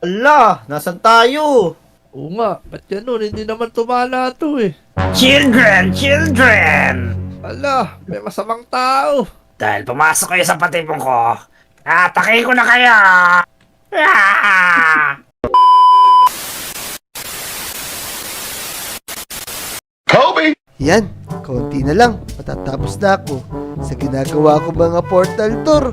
Ala, nasan tayo? Oo nga, ba't ganun? Hindi naman tumala to eh. Children, children! Ala, may masamang tao. Dahil pumasok kayo sa patibong ko, atake ko na kayo! Ah! Yan, konti na lang, matatapos na ako sa ginagawa ko mga portal tour.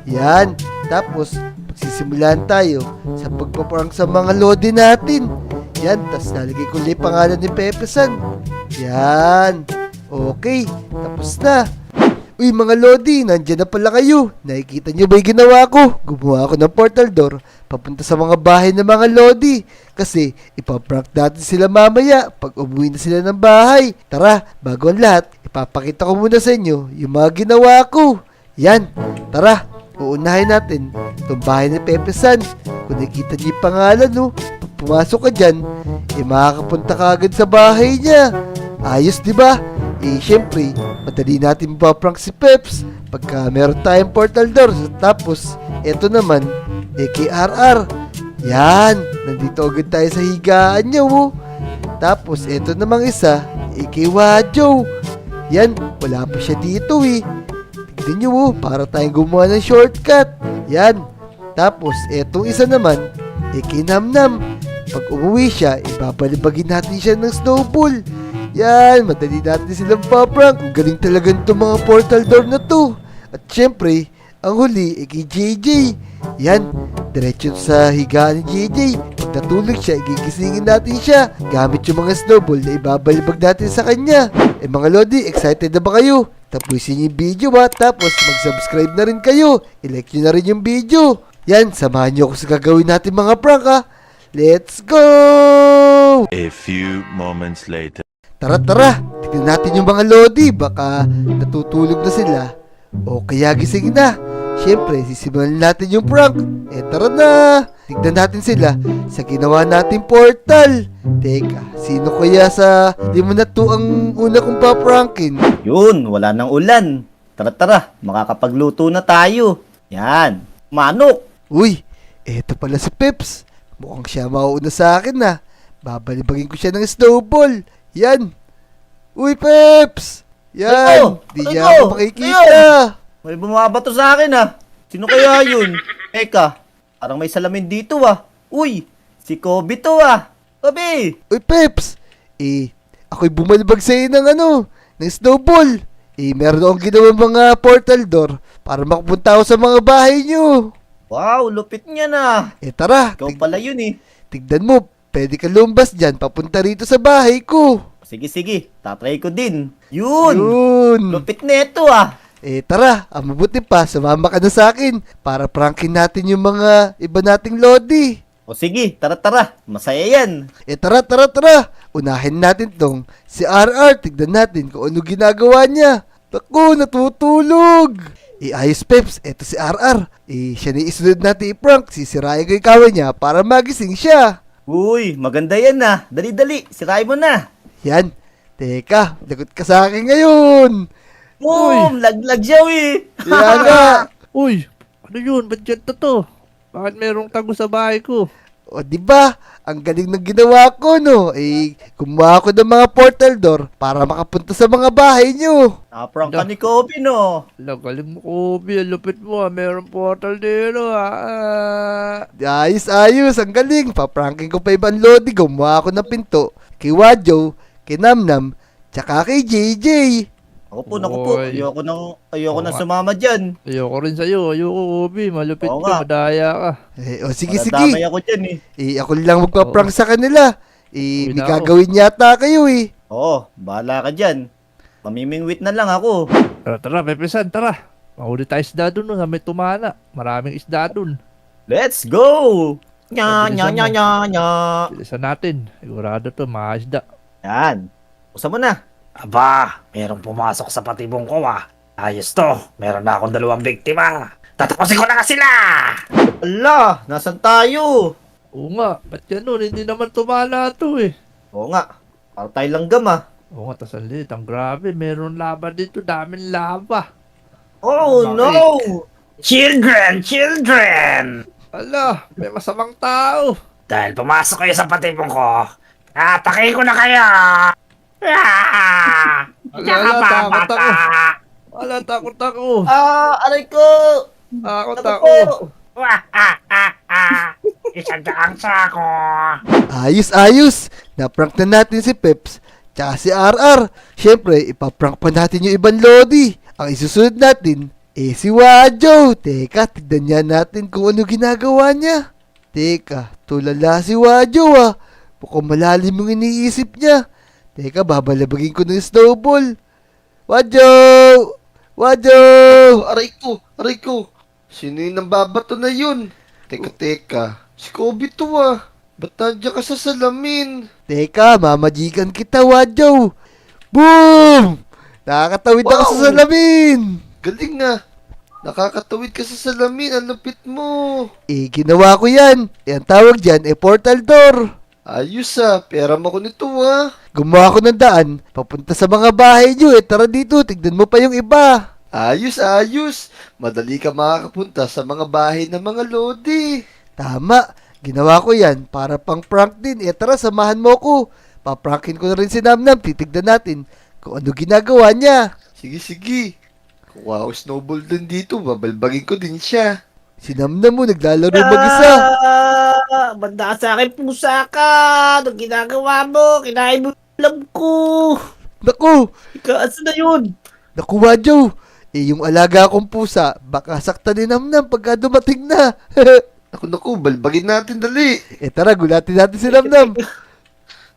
Yan, tapos magsisimulan tayo sa pagpaprank sa mga lodi natin. Yan, tas lalagay ko lang yung pangalan ni Pepe San. Yan, okay, tapos na. Uy mga lodi, nandyan na pala kayo. Nakikita nyo ba yung ginawa ko? Gumawa ako ng portal door papunta sa mga bahay ng mga lodi. Kasi ipaprank natin sila mamaya pag umuwi na sila ng bahay. Tara, bago ang lahat, ipapakita ko muna sa inyo yung mga ginawa ko. Yan, tara, uunahin natin itong bahay ni Pepe San. Kung nakikita nyo yung pangalan, no, pag pumasok ka dyan, makakapunta ka agad sa bahay niya. Ayos, di ba? Syempre, madali natin mapaprank si Peps pagka meron tayong portal doors. Tapos, eto naman, kay RR. Yan, nandito agad tayo sa higaan niya, oh. Tapos, eto namang isa, kay Wadjo. Yan, wala pa siya dito, eh. Tignan nyo, oh, para tayong gumawa ng shortcut. Yan. Tapos, etong isa naman, kay Namnam. Pag umuwi siya, ibabalibagin natin siya ng snowball. Yan, madali natin silang paprank. Ang galing talaga itong mga portal door na to. At syempre, ang huli kay JJ. Yan, diretso sa higaan ni JJ. Pag natulog siya, gigisingin natin siya gamit yung mga snowball na ibabalibag natin sa kanya. Mga lodi, excited na ba kayo? Tapusin yung video ba? Tapos mag-subscribe na rin kayo. I-like nyo na rin yung video. Yan, samahan nyo ako sa gagawin natin mga prank ha. Let's go! A few moments later. Tara, tignan natin yung mga lodi. Baka natutulog na sila o kaya gising na. Syempre, sisimulan natin yung prank. Tara na! Tignan natin sila sa ginawa nating portal. Teka, sino kaya sa 5 na 2 ang una kong paprankin? Yun, wala nang ulan. Tara, makakapagluto na tayo. Yan, manok. Uy, eto pala si Peps. Mukhang siya mauuna sa akin na. Babalibagin ko siya ng snowball. Yan. Uy, Peps! Yan. Di niya ako makikita. May bumabato sa akin Sino kaya yun? Eka, parang may salamin dito Uy, si Kobe to Kobe! Uy, Peps! Ako'y bumalibag sa'yo ng ng snowball. Meron akong ginawa mga portal door para makapunta ako sa mga bahay nyo. Wow, lupit niya na. Tara. Ikaw pala yun Tignan mo, pwede ka lumbas dyan papunta rito sa bahay ko. Sige, tatry ko din. Yun! Lupit neto Tara, ang mabuti pa, sumama ka na sa akin para prankin natin yung mga iba nating lodi. O sige, tara, masaya yan. Tara. Unahin natin tong si RR. Tignan natin kung ano ginagawa niya. Naku, natutulog. Ayos Peps, eto si RR. Siya na isunod natin i-prank. Sisirain ko yung kawan niya para magising siya. Uy, maganda yan Dali, sirain mo na. Yan. Teka, lagot ka sa akin ngayon. Boom, laglag siya Kaya nga. Uy, ano yun? Ba't dyan to? Bakit merong tago sa bahay ko? O diba, ang galing ng ginawa ko no. Gumawa ko ng mga portal door para makapunta sa mga bahay nyo. Naprank ka ni Kobe Galing mo, Kobe. Ang lupit mo Merong portal dito Ayos, ang galing. Papranking ko pa ibang lodi. Gumawa ko ng pinto kay Wadjo, kay Namnam, tsaka kay JJ. Ako po. Oy. Ayoko na sumama dyan. Ayoko rin sa'yo. Ayoko, Kobe. Malupit Oo ka. nga. Madaya ka. Sige. Madamay ako dyan Ako lang magpa-prank sa kanila. May na ako. gagawin yata kayo Oo, bahala ka dyan. Mamimingwit na lang ako. Tara, Pepe San, tara. Mahuli tayo isda dun sa may tumana. Maraming isda dun. Let's go! Nya. Bilisan natin. Sigurado to, mga isda. Yan. Usa mo na. Aba, merong pumasok sa patibong ko Ayos to. Meron na akong 2 biktima. Tatapusin ko na nga sila! Ala, nasan tayo? Oo nga, ba't ganun? Hindi naman tumala to Oo nga, para tayo langgam Oo nga, tas ang liit. Ang grabe. Meron lava dito. Daming lava. Oh no! Children! Ala, may masamang tao. Dahil pumasok kayo sa patibong ko, atake ko na kayo! Ala, takot ako. Ala, takot ako. Aray ko! Takot Takot ako. ko! Isang daang sako! Ayos! Naprank na natin si Peps, tsaka si RR. Siyempre, ipaprank pa natin yung ibang Lodi. Ang isusunod natin, si Wadjo. Teka, tignan niya natin kung ano ginagawa niya. Teka, tulala si Wadjo Mukhang malalim yung iniisip niya. Teka, babalabagin ko ng snowball. Wadjo! Wadjo! Aray ko. Sino yung nambabato na yun? Teka. Si Kobe to Ba't nandiyan ka sa salamin? Teka, mamajikan kita, Wadjo. Boom! Nakakatawid ako Wow! sa salamin. Galing nga. Nakakatawid ka sa salamin. Ang lupit mo. Ginawa ko yan. Ang tawag dyan, portal door. Ayos pera mo ko nito Gumawa ko ng daan, papunta sa mga bahay nyo. Tara dito, tignan mo pa yung iba. Ayos. Madali ka makakapunta sa mga bahay ng mga Lodi. Tama, ginawa ko yan para pang prank din. Tara, samahan mo ko. Paprankin ko na rin si Namnam. Titignan natin kung ano ginagawa niya. Sige. Kuha ko snowball din dito. Babalbagin ko din siya. Si Namnam mo, naglalaro mag-isa. Banda sa akin, pusa ka! Anong ginagawa mo? Kinain mo yung alam ko! Naku, Ikaas na yun! naku Wadjo. Yung alaga kong pusa, baka sakta ni Namnam pagka dumating na. Naku, balbagin natin dali. Tara, gulatin natin si Namnam.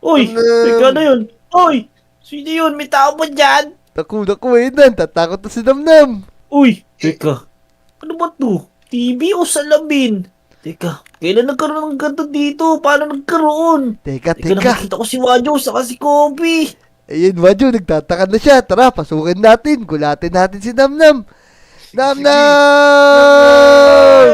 Uy! Ano? Ikaw na yun! Uy! Sino yun? May tao ba dyan? Naku, nan, tatakot na si Namnam. Uy! Teka! Ano ba to? TV o salamin? Teka, kailan nagkaroon ng ganito dito? Paano nagkaroon? Teka, Teka, nakikita ko si Wadjo saka si Kobe. Ayun, Wadjo, nagtataka na siya. Tara, pasukin natin. Gulatin natin si Namnam. Namnam!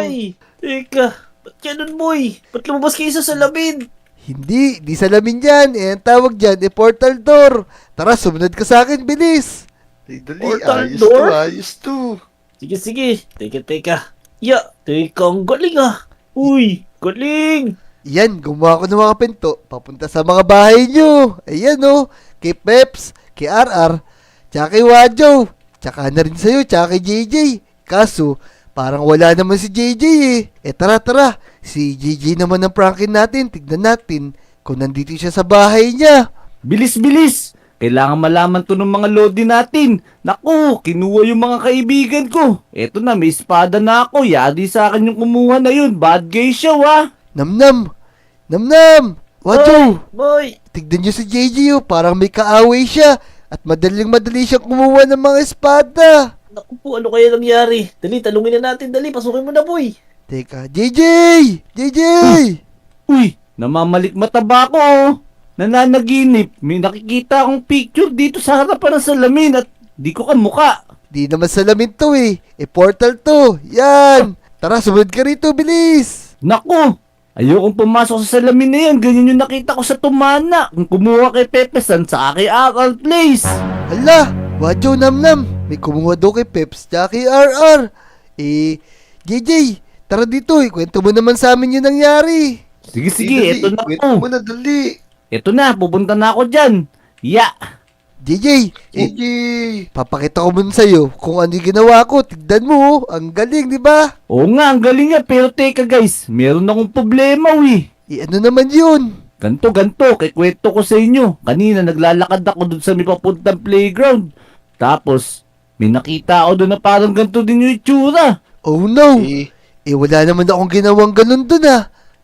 Ay! Teka, ba't ganun boy? Ba't lumabas kayo sa salamin? Hindi, di salamin yan. Ang tawag dyan, portal door. Tara, sumunod ka sa akin, bilis. Dali, Portal ayos door? ayos to. Sige. Teka. Teka, ang galing Uy, galing! Yan, gumawa ko ng mga pinto. Papunta sa mga bahay nyo. Ayan, kay Peps, kay RR, tsaka kay Wadjo. Tsaka na rin sa'yo, tsaka kay JJ. Kaso, parang wala naman si JJ Tara. Si JJ naman ang prankin natin. Tignan natin kung nandito siya sa bahay niya. Bilis! Kailangan malaman to ng mga Lodi natin. Naku, kinuha yung mga kaibigan ko. Eto na, may espada na ako. Yadi sa akin yung kumuha na yun. Bad guy siya, Namnam! Wadjo! Boy! Tignan nyo si JJ parang may kaaway siya. At madali siyang kumuha ng mga espada. Naku po, ano kaya nangyari? Dali, talungin na natin. Dali, pasukin mo na, boy. Teka, JJ! Uy, namamalik mata ba ako, Nananaginip. May nakikita akong picture dito sa harapan ng salamin at di ko kamukha. Di naman salamin to portal to. Yan! Tara, sumunod ka rito, bilis! Naku, ayokong pumasok sa salamin na yan. Ganyan yung nakita ko sa tumana. Kung kumuha kay Pepesan sa aking akal place. Hala! Wadjo, Namnam! May kumuha daw kay Peps, tsaka kay RR. JJ, tara dito, kwento mo naman sa amin yung nangyari. Sige, Dali, eto na wait ako. mo na dali. Eto na, pupunta na ako dyan. JJ, Gigi. papakita ko muna sa'yo kung ano yung ginawa ko. Tignan mo, ang galing, di ba? Oo nga, ang galing nga. Pero teka guys, meron akong problema Ano naman yun? Ganto, kikwento ko sa inyo. Kanina naglalakad ako dun sa may papuntang playground. Tapos, may nakita ako dun na parang ganto din yung itsura. Oh no! Wala naman akong ginawang ganun dun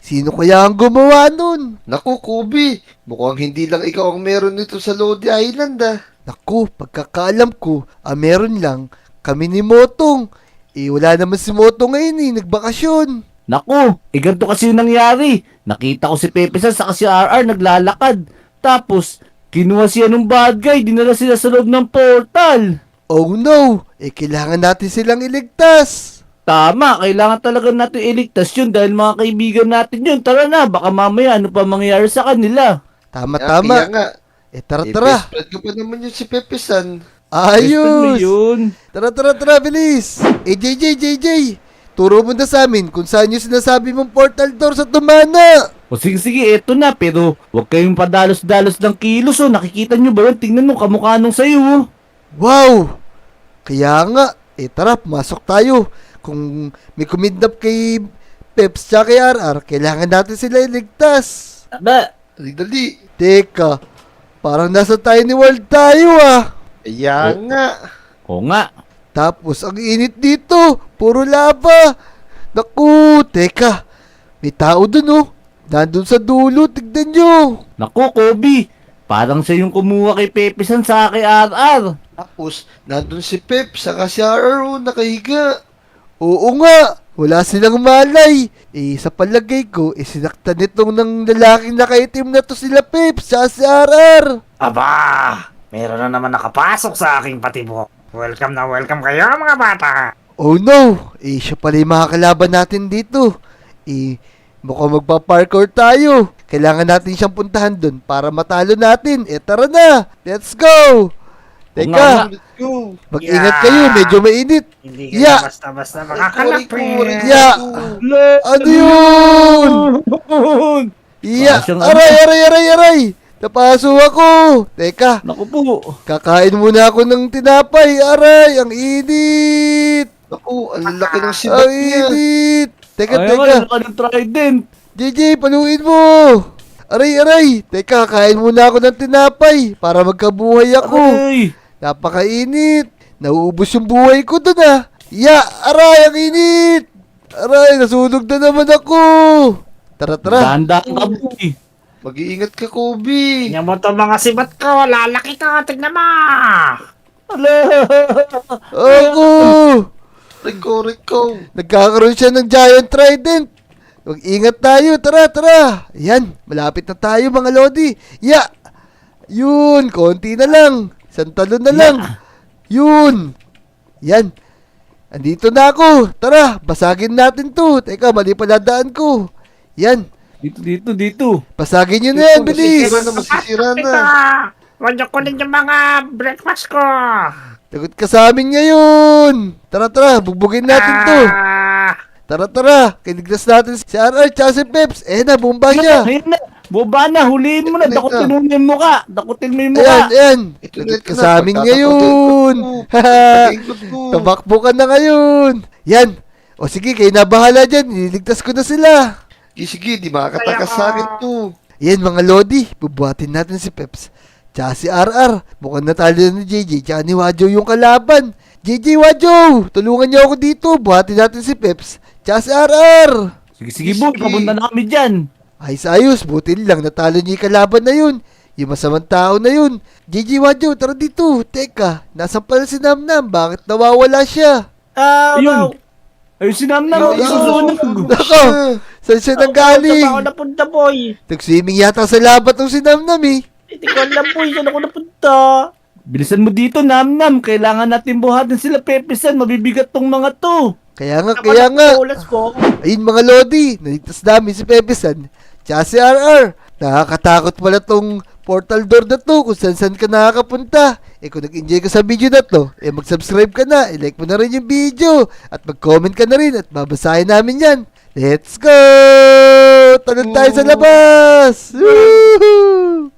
Sino kaya ang gumawa nun? Naku, Kobe. Mukhang hindi lang ikaw ang meron nito sa Lodi Island Naku, pagkakaalam ko, meron lang kami ni Motong. Wala naman si Motong ngayon nagbakasyon. Naku, ganto kasi yung nangyari. Nakita ko si Pepe San saka si RR naglalakad. Tapos, kinuha siya ng bad guy. Dinala sila sa loob ng portal. Oh no! Kailangan natin silang iligtas. Tama, kailangan talaga natin iligtas yun dahil mga kaibigan natin yun. Tara na, baka mamaya ano pa mangyayari sa kanila. Tama. Kaya nga. Tara. Best friend ko pa naman yun si Pepe-san. Best friend mo Ayos! yun. Tara, bilis! JJ! turo mo na sa amin kung saan yung sinasabi mong portal door sa tumana. O sige, eto na, pero huwag kayong padalos-dalos ng kilos, oh. Nakikita nyo ba yun? Tingnan mo, kamukha nung sa'yo, oh. Wow! Kaya nga, tara, pumasok tayo. Kung may kumidnap kay Peps tsaka kay RR, kailangan natin sila iligtas. Aba, Dali. Teka, parang nasa tiny world tayo ah. Kaya nga. Oo nga. Tapos ang init dito, puro lava. Naku, teka, may tao dun oh. Nandun sa dulo, tignan nyo. Naku, Kobe. Parang siya yung kumuha kay Pepesan sa kay RR. Tapos, nandun si Pep, saka si RR, nakahiga. Oo nga, wala silang malay. Sa palagay ko, sinaktan nitong ng lalaking nakaitim na to sila Peps, sa si RR. aba, meron na naman nakapasok sa aking patibong. Welcome na welcome kayo mga bata. Oh no, siya pala yung mga kalaban natin dito. Mukhang magpa-parkour tayo. Kailangan natin siyang puntahan dun para matalo natin. Tara na, let's go. nga. Teka, Let's go. mag-ingat Yeah. kayo, medyo mainit. Hindi kayo Ya! basta-basta makakalapit. Ya! Ano yun? Iya, Siyang aray. Napaso ako. Teka, Naku po. kakain muna ako ng tinapay. Aray, ang init. Naku, ang laki ng sibat Ang niya. init. Teka, Ay, teka. wala ka ng trident. JJ, paluin mo. Aray. Teka, kain muna ako ng tinapay para magkabuhay ako. Ay. Napakainit. Nauubos yung buhay ko dun ah. Ya, aray, ang init. Aray, nasunog na naman ako. Tara. Dahan-dahan ka, boy. Mag-iingat ka, Kobe. Tingnan mo to mga sibat ko, lalaki ka, tignan mo. Ala. Ako. Rico. Nagkakaroon siya ng giant trident. Mag-ingat tayo, tara. Yan, malapit na tayo mga lodi. Ya, yun, konti na lang. Santalo na lang. Yun. Yan. Andito na ako. Tara, basagin natin to. Teka, mali pala daan ko. Yan. Dito. Basagin nyo na yan, bilis. Masisira na. Ito, huwag niyo kunin yung mga breakfast ko. Tagot ka sa amin ngayon. Tara, bugbugin natin to. Tara, kiniglas natin si RR tsaka si Peps. Na, bumba siya. Ayun na. Boba na, huliin mo na. Ito. Dakutin mo yung mukha. Dakutin mo yung mukha. Ayan. Ito Tagot na, ka sa amin pagtatakotin ngayon. ko. Haha. Pag-iingat ko. Tumakbo ka na ngayon. Yan. O sige, kayo na bahala dyan. Nililigtas ko na sila. Sige, di makakatakas sa akin to. Yan mga lodi. Bubuhatin natin si Peps. Tsaka si RR. Mukhang natalo na ni JJ. Tsaka ni Wajo yung kalaban. JJ, Wajo. Tulungan niyo ako dito. Buhatin natin si Peps. Tsaka si RR. Sige, boy. Papunta na kami dyan. Ayos. Buti lang. Natalo niyo yung kalaban na yun. Yung masamang tao na yun. JJ, Wajo. Tara dito. Teka. Nasaan pala si Namnam? Bakit nawawala siya? Ayun. Ayun, sinamnam. Ayun. Isusunog. Nako. Saan siya nanggaling? Saan ako napunta, boy? Nag-swimming yata sa labat ng si Namnam eh. Hindi ko alam, boy. Saan ako napunta? Bilisan mo dito, Namnam. Kailangan natin buhatin sila Pepesan. Mabibigat tong mga to. Kaya nga. Ulas ko. Ayun mga lodi, naligtas namin si Pepesan. Tsaka si RR. Nakakatakot pala tong portal door na to kung saan ka nakakapunta. Kung nag-enjoy ka sa video na to, mag-subscribe ka na, i-like mo na rin yung video, at mag-comment ka na rin at babasahin namin yan. Let's go! Talon tayo sa labas! Woohoo!